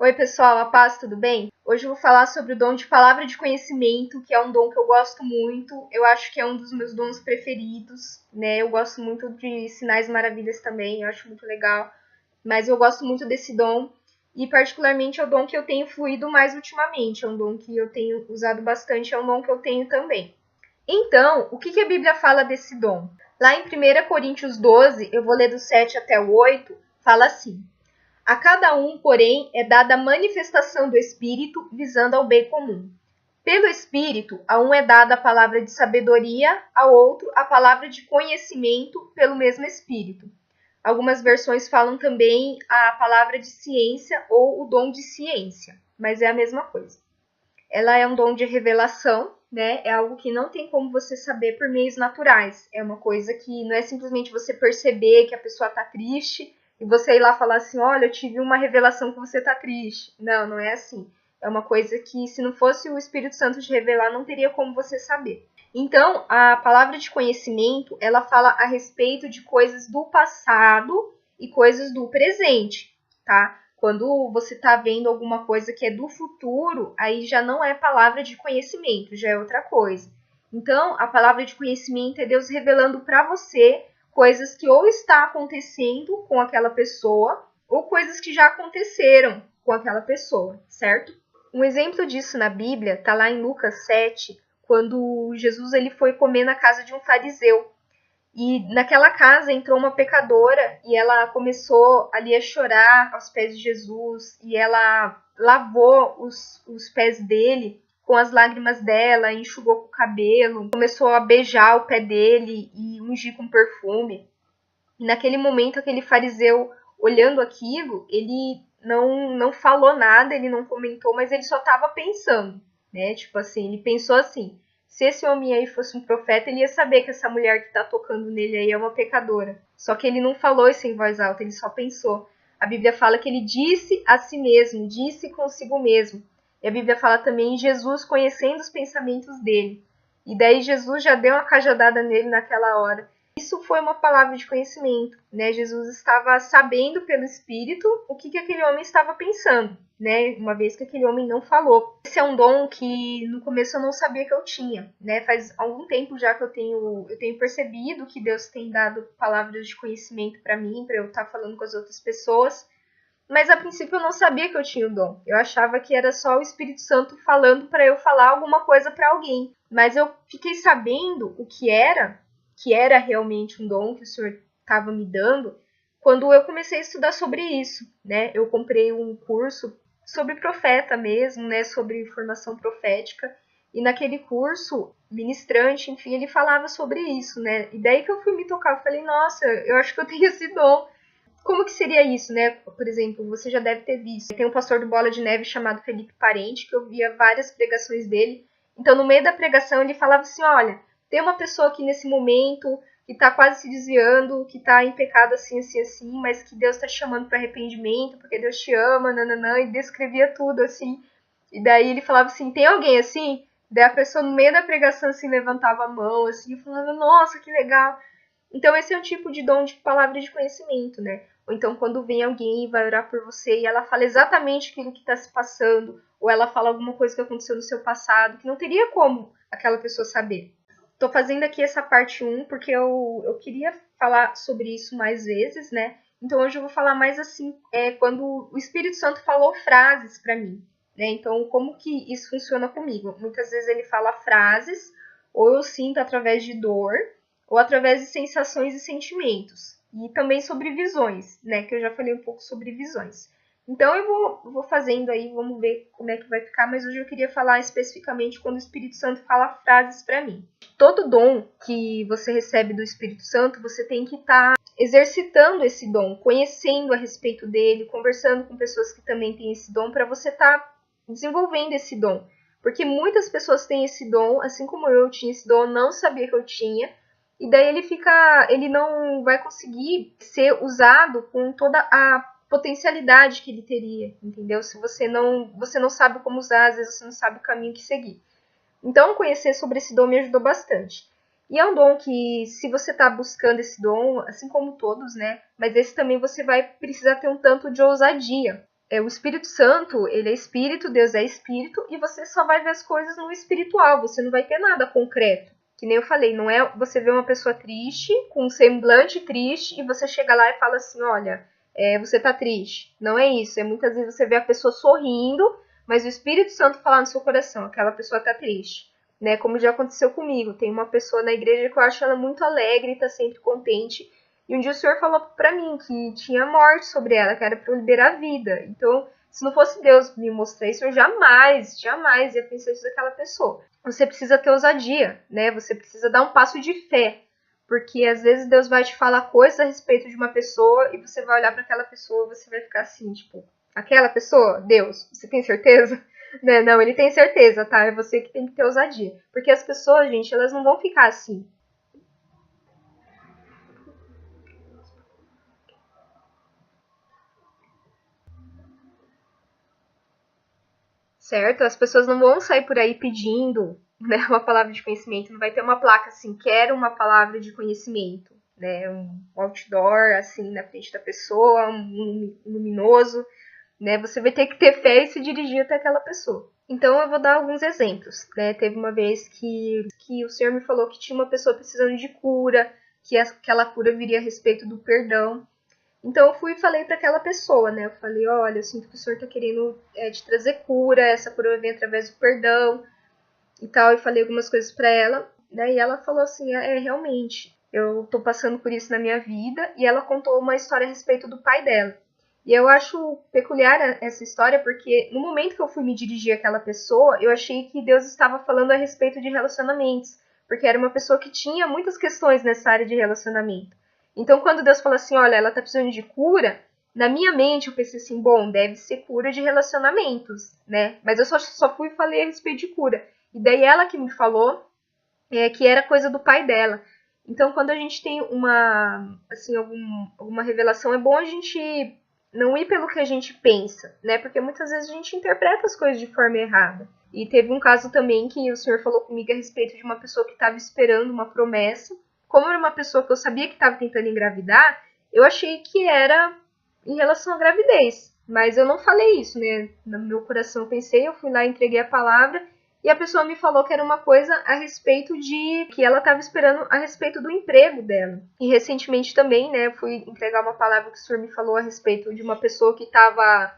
Oi, pessoal, a paz, tudo bem? Hoje eu vou falar sobre o dom de palavra de conhecimento, que é um dom que eu gosto muito. Eu acho que é um dos meus dons preferidos, né? Eu gosto muito de sinais e maravilhas também, eu acho muito legal. Mas eu gosto muito desse dom e particularmente é o dom que eu tenho fluído mais ultimamente. É um dom que eu tenho usado bastante, é um dom que eu tenho também. Então, o que a Bíblia fala desse dom? Lá em 1 Coríntios 12, eu vou ler do 7 até o 8, fala assim: a cada um, porém, é dada a manifestação do Espírito visando ao bem comum. Pelo Espírito, a um é dada a palavra de sabedoria, ao outro a palavra de conhecimento pelo mesmo Espírito. Algumas versões falam também a palavra de ciência ou o dom de ciência, mas é a mesma coisa. Ela é um dom de revelação, né? É algo que não tem como você saber por meios naturais. É uma coisa que não é simplesmente você perceber que a pessoa está triste e você ir lá falar assim, olha, eu tive uma revelação que você está triste. Não, não é assim. É uma coisa que, se não fosse o Espírito Santo te revelar, não teria como você saber. Então, a palavra de conhecimento, ela fala a respeito de coisas do passado e coisas do presente, tá? Quando você está vendo alguma coisa que é do futuro, aí já não é palavra de conhecimento, já é outra coisa. Então, a palavra de conhecimento é Deus revelando para você coisas que ou está acontecendo com aquela pessoa, ou coisas que já aconteceram com aquela pessoa, certo? Um exemplo disso na Bíblia está lá em Lucas 7, quando Jesus ele foi comer na casa de um fariseu. E naquela casa entrou uma pecadora e ela começou ali a chorar aos pés de Jesus e ela lavou os pés dele com as lágrimas dela, enxugou com o cabelo, começou a beijar o pé dele e ungir com perfume. E naquele momento, aquele fariseu, olhando aquilo, ele não falou nada, ele não comentou, mas ele só estava pensando, né? Tipo assim, ele pensou assim, se esse homem aí fosse um profeta, ele ia saber que essa mulher que tá tocando nele aí é uma pecadora. Só que ele não falou isso em voz alta, ele só pensou. A Bíblia fala que ele disse a si mesmo, disse consigo mesmo. E a Bíblia fala também Jesus conhecendo os pensamentos dele. E daí Jesus já deu uma cajadada nele naquela hora. Isso foi uma palavra de conhecimento, né? Jesus estava sabendo pelo Espírito o que aquele homem estava pensando, né? Uma vez que aquele homem não falou. Esse é um dom que no começo eu não sabia que eu tinha, né? Faz algum tempo já que eu tenho percebido que Deus tem dado palavras de conhecimento para mim, para eu estar falando com as outras pessoas. Mas a princípio eu não sabia que eu tinha o dom. Eu achava que era só o Espírito Santo falando para eu falar alguma coisa para alguém. Mas eu fiquei sabendo o que era realmente um dom que o Senhor estava me dando, quando eu comecei a estudar sobre isso, né? Eu comprei um curso sobre profeta mesmo, né? Sobre formação profética. E naquele curso, ministrante, enfim, ele falava sobre isso, né? E daí que eu fui me tocar, eu falei, nossa, eu acho que eu tenho esse dom. Como que seria isso, né? Por exemplo, você já deve ter visto. Tem um pastor do Bola de Neve chamado Felipe Parente, que eu via várias pregações dele. Então, no meio da pregação, ele falava assim, olha, tem uma pessoa aqui nesse momento que tá quase se desviando, que tá em pecado assim, assim, assim, mas que Deus tá te chamando para arrependimento, porque Deus te ama, nananã, e descrevia tudo, assim. E daí ele falava assim, tem alguém assim? Daí a pessoa, no meio da pregação, assim, levantava a mão, assim, e falava, nossa, que legal. Então, esse é o tipo de dom de palavra de conhecimento, né? Ou então, quando vem alguém e vai orar por você e ela fala exatamente aquilo que está se passando, ou ela fala alguma coisa que aconteceu no seu passado, que não teria como aquela pessoa saber. Estou fazendo aqui essa parte 1 porque eu queria falar sobre isso mais vezes, né? Então, hoje eu vou falar mais assim, quando o Espírito Santo falou frases para mim, né? Então, como que isso funciona comigo? Muitas vezes ele fala frases, ou eu sinto através de dor, ou através de sensações e sentimentos. E também sobre visões, né? Que eu já falei um pouco sobre visões. Então eu vou fazendo aí, vamos ver como é que vai ficar, mas hoje eu queria falar especificamente quando o Espírito Santo fala frases para mim. Todo dom que você recebe do Espírito Santo, você tem que estar exercitando esse dom, conhecendo a respeito dele, conversando com pessoas que também têm esse dom, para você estar desenvolvendo esse dom. Porque muitas pessoas têm esse dom, assim como eu tinha esse dom, não sabia que eu tinha, e daí ele não vai conseguir ser usado com toda a potencialidade que ele teria, entendeu? Se você não sabe como usar, às vezes você não sabe o caminho que seguir. Então, conhecer sobre esse dom me ajudou bastante. E é um dom que, se você está buscando esse dom, assim como todos, né? Mas esse também você vai precisar ter um tanto de ousadia, o Espírito Santo, ele é espírito, Deus é espírito, e você só vai ver as coisas no espiritual, você não vai ter nada concreto. Que nem eu falei, não é você ver uma pessoa triste, com um semblante triste, e você chega lá e fala assim, olha, você tá triste. Não é isso, muitas vezes você vê a pessoa sorrindo, mas o Espírito Santo falar no seu coração, aquela pessoa tá triste. Né, como já aconteceu comigo, tem uma pessoa na igreja que eu acho ela muito alegre, tá sempre contente, e um dia o Senhor falou pra mim que tinha morte sobre ela, que era pra eu liberar a vida. Então, se não fosse Deus me mostrar isso, eu jamais ia pensar isso daquela pessoa. Você precisa ter ousadia, né? Você precisa dar um passo de fé. Porque às vezes Deus vai te falar coisas a respeito de uma pessoa e você vai olhar para aquela pessoa e você vai ficar assim, tipo, aquela pessoa, Deus, você tem certeza? Né? Não, ele tem certeza, tá? É você que tem que ter ousadia. Porque as pessoas, gente, elas não vão ficar assim. Certo? As pessoas não vão sair por aí pedindo, né, uma palavra de conhecimento. Não vai ter uma placa assim, quero uma palavra de conhecimento, né? Um outdoor assim na frente da pessoa, um luminoso, né? Você vai ter que ter fé e se dirigir até aquela pessoa. Então eu vou dar alguns exemplos, né? Teve uma vez que o Senhor me falou que tinha uma pessoa precisando de cura, que aquela cura viria a respeito do perdão. Então eu fui e falei para aquela pessoa, né? Eu falei, olha, eu sinto que o Senhor tá querendo te trazer cura, essa cura vai vir através do perdão e tal. E falei algumas coisas para ela, né? E ela falou assim, realmente, eu tô passando por isso na minha vida. E ela contou uma história a respeito do pai dela. E eu acho peculiar essa história porque no momento que eu fui me dirigir àquela pessoa, eu achei que Deus estava falando a respeito de relacionamentos. Porque era uma pessoa que tinha muitas questões nessa área de relacionamento. Então, quando Deus fala assim, olha, ela tá precisando de cura, na minha mente eu pensei assim, bom, deve ser cura de relacionamentos, né? Mas eu só fui e falei a respeito de cura. E daí ela que me falou que era coisa do pai dela. Então, quando a gente tem alguma revelação, é bom a gente não ir pelo que a gente pensa, né? Porque muitas vezes a gente interpreta as coisas de forma errada. E teve um caso também que o senhor falou comigo a respeito de uma pessoa que estava esperando uma promessa. Como era uma pessoa que eu sabia que estava tentando engravidar, eu achei que era em relação à gravidez. Mas eu não falei isso, né? No meu coração eu pensei, eu fui lá, entreguei a palavra e a pessoa me falou que era uma coisa a respeito de que ela estava esperando a respeito do emprego dela. E recentemente também, né, eu fui entregar uma palavra que o senhor me falou a respeito de uma pessoa que estava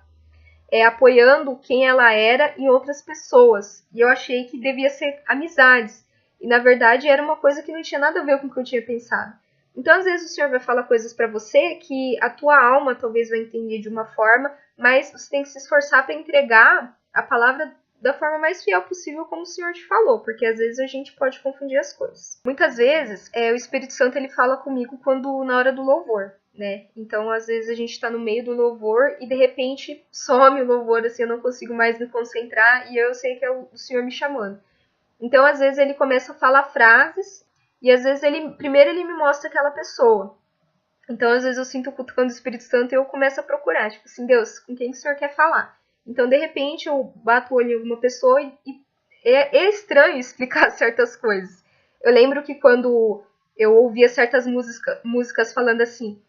apoiando quem ela era em outras pessoas. E eu achei que devia ser amizades. E na verdade era uma coisa que não tinha nada a ver com o que eu tinha pensado. Então às vezes o senhor vai falar coisas para você que a tua alma talvez vai entender de uma forma, mas você tem que se esforçar para entregar a palavra da forma mais fiel possível, como o Senhor te falou, porque às vezes a gente pode confundir as coisas. Muitas vezes, o Espírito Santo ele fala comigo quando na hora do louvor, né? Então, às vezes a gente tá no meio do louvor e de repente some o louvor, assim, eu não consigo mais me concentrar e eu sei que é o Senhor me chamando. Então, às vezes ele começa a falar frases e às vezes primeiro ele me mostra aquela pessoa. Então, às vezes eu sinto o cutucando do Espírito Santo e eu começo a procurar, tipo assim, Deus, com quem o Senhor quer falar? Então, de repente, eu bato o olho em alguma pessoa e é estranho explicar certas coisas. Eu lembro que quando eu ouvia certas músicas falando assim,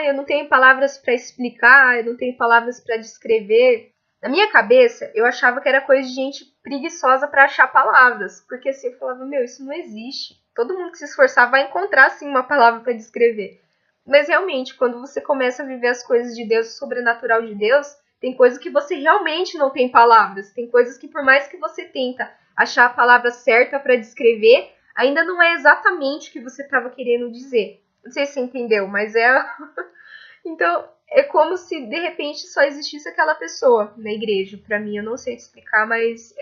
eu não tenho palavras para explicar, eu não tenho palavras para descrever. Na minha cabeça, eu achava que era coisa de gente preguiçosa para achar palavras. Porque assim, eu falava, meu, isso não existe. Todo mundo que se esforçar vai encontrar, sim, uma palavra para descrever. Mas realmente, quando você começa a viver as coisas de Deus, o sobrenatural de Deus, tem coisas que você realmente não tem palavras. Tem coisas que, por mais que você tenta achar a palavra certa para descrever, ainda não é exatamente o que você estava querendo dizer. Não sei se você entendeu, mas Então, é como se, de repente, só existisse aquela pessoa na igreja. Para mim, eu não sei te explicar, mas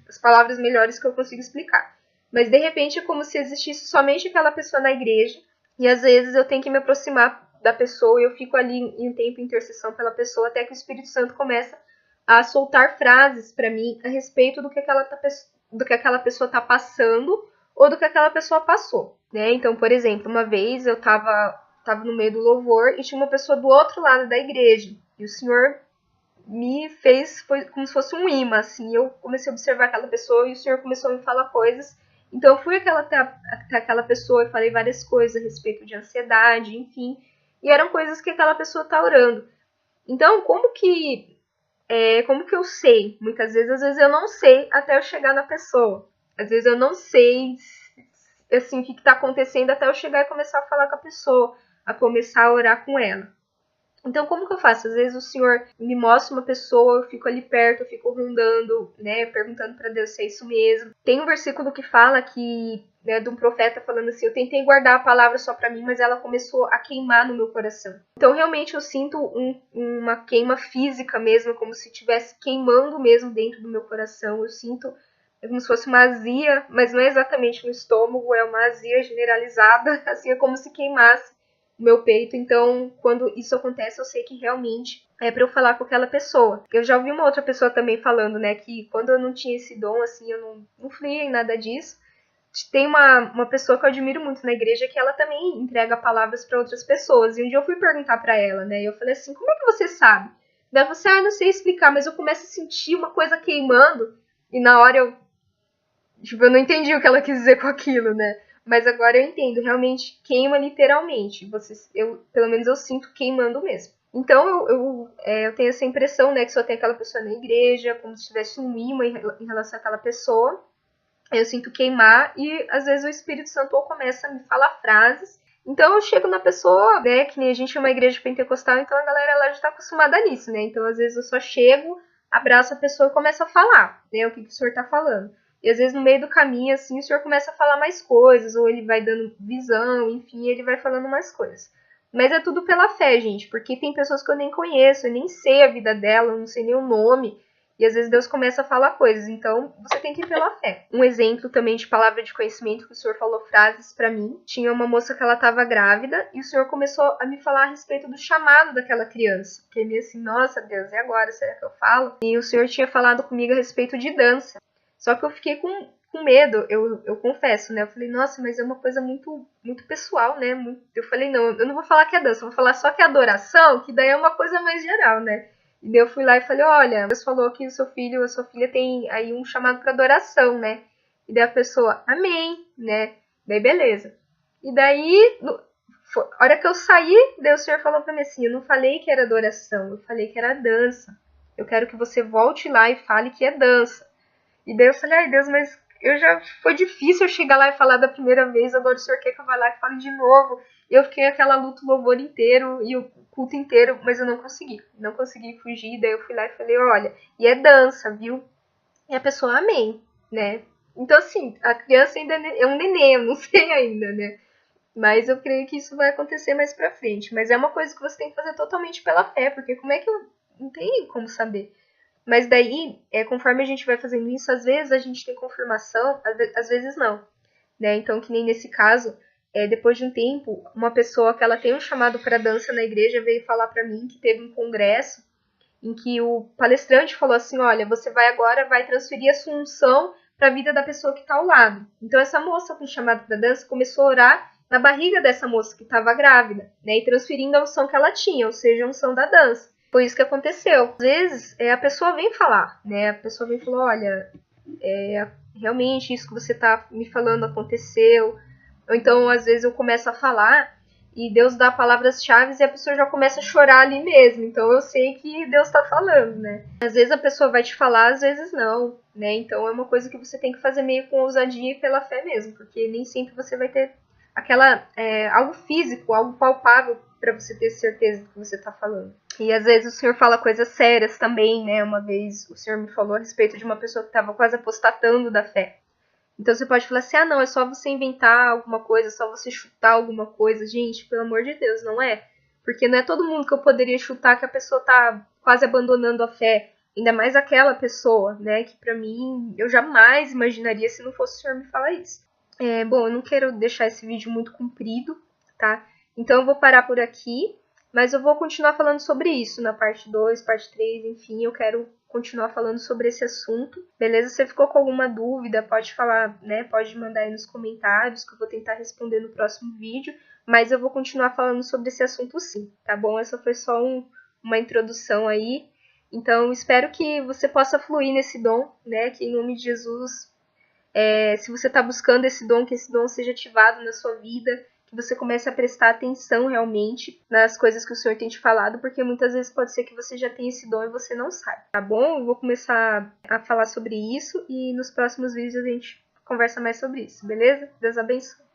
as palavras melhores que eu consigo explicar. Mas, de repente, é como se existisse somente aquela pessoa na igreja. E, às vezes, eu tenho que me aproximar da pessoa e eu fico ali em um tempo de intercessão pela pessoa até que o Espírito Santo começa a soltar frases para mim a respeito do que aquela pessoa está passando ou do que aquela pessoa passou, né? Então, por exemplo, uma vez eu tava no meio do louvor e tinha uma pessoa do outro lado da igreja. E o Senhor me fez, foi como se fosse um imã, assim. Eu comecei a observar aquela pessoa e o Senhor começou a me falar coisas. Então, eu fui até aquela pessoa e falei várias coisas a respeito de ansiedade, enfim. E eram coisas que aquela pessoa tá orando. Então, como que como que eu sei? Muitas vezes, às vezes eu não sei até eu chegar na pessoa. Às vezes eu não sei, assim, o que está acontecendo até eu chegar e começar a falar com a pessoa, a começar a orar com ela. Então, como que eu faço? Às vezes o Senhor me mostra uma pessoa, eu fico ali perto, eu fico rondando, né, perguntando para Deus se é isso mesmo. Tem um versículo que fala que, né, de um profeta falando assim, eu tentei guardar a palavra só para mim, mas ela começou a queimar no meu coração. Então, realmente, eu sinto uma queima física mesmo, como se estivesse queimando mesmo dentro do meu coração. Eu sinto como se fosse uma azia, mas não é exatamente no estômago, é uma azia generalizada, assim, é como se queimasse o meu peito. Então, quando isso acontece, eu sei que realmente é para eu falar com aquela pessoa. Eu já ouvi uma outra pessoa também falando, né, que quando eu não tinha esse dom, assim, eu não fluía em nada disso. Tem uma pessoa que eu admiro muito na igreja que ela também entrega palavras para outras pessoas. E um dia eu fui perguntar para ela, né, e eu falei assim, como é que você sabe? Daí ela falou assim, não sei explicar, mas eu começo a sentir uma coisa queimando, e na hora eu não entendi o que ela quis dizer com aquilo, né? Mas agora eu entendo, realmente queima literalmente. Pelo menos eu sinto queimando mesmo. Então eu tenho essa impressão, né, que só tem aquela pessoa na igreja, como se tivesse um imã em relação àquela pessoa. Eu sinto queimar e às vezes o Espírito Santo começa a me falar frases. Então eu chego na pessoa, né, que nem a gente é uma igreja pentecostal, então a galera lá já tá acostumada nisso, né? Então às vezes eu só chego, abraço a pessoa e começo a falar, né, o que o senhor tá falando. E às vezes no meio do caminho, assim, o senhor começa a falar mais coisas, ou ele vai dando visão, enfim, ele vai falando mais coisas. Mas é tudo pela fé, gente, porque tem pessoas que eu nem conheço, eu nem sei a vida dela, eu não sei nem o nome, e às vezes Deus começa a falar coisas, então você tem que ir pela fé. Um exemplo também de palavra de conhecimento que o senhor falou frases pra mim. Tinha uma moça que ela estava grávida e o senhor começou a me falar a respeito do chamado daquela criança. Fiquei meio assim, nossa Deus, e agora? Será que eu falo? E o senhor tinha falado comigo a respeito de dança. Só que eu fiquei com medo, eu confesso, né? Eu falei, nossa, mas é uma coisa muito, muito pessoal, né? Eu falei, não, eu não vou falar que é dança, eu vou falar só que é adoração, que daí é uma coisa mais geral, né? E daí eu fui lá e falei, olha, Deus falou que o seu filho, a sua filha tem aí um chamado para adoração, né? E daí a pessoa, amém, né? Daí beleza. E daí, a hora que eu saí, daí o senhor falou pra mim assim, eu não falei que era adoração, eu falei que era dança. Eu quero que você volte lá e fale que é dança. E daí eu falei, ai Deus, mas foi difícil eu chegar lá e falar da primeira vez, agora o senhor quer que eu vá lá e fale de novo. E eu fiquei aquela luta, o louvor inteiro e o culto inteiro, mas eu não consegui fugir. Daí eu fui lá e falei, olha, e é dança, viu? E a pessoa, amém, né? Então, assim, a criança ainda é um neném, eu não sei ainda, né? Mas eu creio que isso vai acontecer mais pra frente. Mas é uma coisa que você tem que fazer totalmente pela fé, porque como é que eu... Não tem como saber. Mas daí, conforme a gente vai fazendo isso, às vezes a gente tem confirmação, às vezes não, né? Então, que nem nesse caso, depois de um tempo, uma pessoa que ela tem um chamado para dança na igreja veio falar para mim que teve um congresso em que o palestrante falou assim, olha, você vai transferir a sua unção para a vida da pessoa que está ao lado. Então, essa moça com chamado para dança começou a orar na barriga dessa moça que estava grávida, né? E transferindo a unção que ela tinha, ou seja, a unção da dança. Foi isso que aconteceu. Às vezes, a pessoa vem falar, né? A pessoa vem falar, olha, realmente isso que você tá me falando aconteceu. Ou então, às vezes, eu começo a falar e Deus dá palavras-chave e a pessoa já começa a chorar ali mesmo. Então, eu sei que Deus tá falando, né? Às vezes a pessoa vai te falar, às vezes não, né? Então, é uma coisa que você tem que fazer meio com ousadia e pela fé mesmo, porque nem sempre você vai ter algo físico, algo palpável para você ter certeza do que você tá falando. E às vezes o senhor fala coisas sérias também, né? Uma vez o senhor me falou a respeito de uma pessoa que estava quase apostatando da fé. Então você pode falar assim, não, é só você inventar alguma coisa, é só você chutar alguma coisa. Gente, pelo amor de Deus, não é? Porque não é todo mundo que eu poderia chutar que a pessoa tá quase abandonando a fé. Ainda mais aquela pessoa, né? Que pra mim, eu jamais imaginaria se não fosse o senhor me falar isso. Bom, eu não quero deixar esse vídeo muito comprido, tá? Então eu vou parar por aqui. Mas eu vou continuar falando sobre isso na parte 2, parte 3, enfim, eu quero continuar falando sobre esse assunto. Beleza? Se você ficou com alguma dúvida, pode falar, né? Pode mandar aí nos comentários que eu vou tentar responder no próximo vídeo. Mas eu vou continuar falando sobre esse assunto sim, tá bom? Essa foi só uma introdução aí. Então, espero que você possa fluir nesse dom, né? Que em nome de Jesus, se você está buscando esse dom, que esse dom seja ativado na sua vida, que você comece a prestar atenção realmente nas coisas que o Senhor tem te falado, porque muitas vezes pode ser que você já tenha esse dom e você não sabe, tá bom? Eu vou começar a falar sobre isso e nos próximos vídeos a gente conversa mais sobre isso, beleza? Deus abençoe.